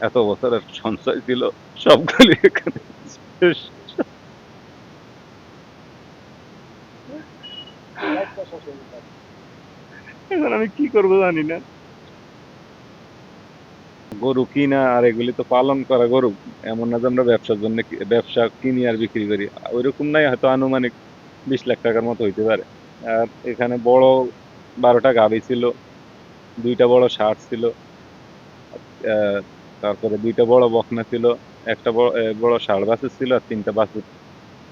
এত বছরের সঞ্চয় ছিল সবগুলি এখানে শেষ। এখন আমি কি করব জানি না। গরু কিনা আর এগুলি তো পালন করা গরু। এমন না যে আমরা ব্যবসার জন্য ব্যবসা কিনি আর বিক্রি করি। ওইরকম নাই, হয়তো আনুমানিক 20 লাখ টাকার মতো হইতে পারে। আর এখানে বড় 12টা গাভী ছিল, 2টা বড় ষাঁড় ছিল, তারপরে 2টা বড় বকনা ছিল, একটা বড় ষাঁড় বাছুর ছিল, আর 3টা বাছুর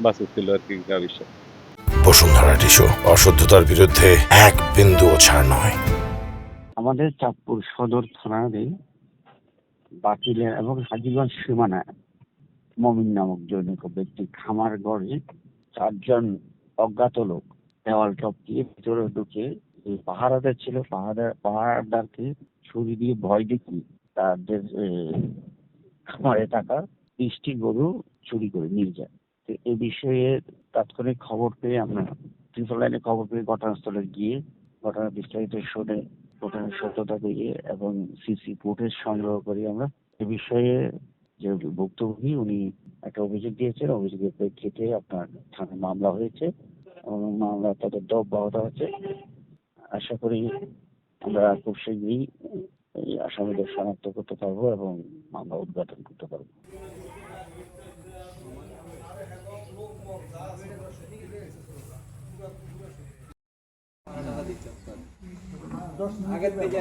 বাছুর ছিল আর কি গাভীর সাথে। বসুন্ধরা টিস্যু, অশুদ্ধতার বিরুদ্ধে এক বিন্দুও ছাড় নয়। আমাদের চাঁদপুর সদর থানারই বাতিলের এবং হাজীগঞ্জ সীমানায় মমিন নামক জনৈক ব্যক্তি খামার গড়ে 4জন অজ্ঞাত লোক দেওয়াল টপকিয়ে ভিতরে ঢুকে যে পাহারাদার ছিল পাহারাদারকে ছুরি দিয়ে ভয় দেখিয়ে তাদের খামারে থাকা 30টি গরু চুরি করে নিয়ে যায়। তো এই বিষয়ে তাৎক্ষণিক খবর পেয়ে আমরা ট্রিপল লাইনে খবর পেয়ে ঘটনাস্থলে গিয়ে ঘটনা বিস্তারিত শুনে ঘটনার সত্যতা দিয়ে এবং সিসি ফুটেজ সংগ্রহ করি আমরা। এ বিষয়ে যে ভুক্তভোগী উনি একটা অভিযোগ দিয়েছেন, অভিযোগের প্রেক্ষিতে আপনার থানায় মামলা হয়েছে এবং মামলা তদন্ত অব্যাহত আছে। আশা করি আমরা খুব শীঘ্রই এই আসামিদের শনাক্ত করতে পারবো এবং মামলা উদ্ঘাটন করতে পারবো। আগের থেকে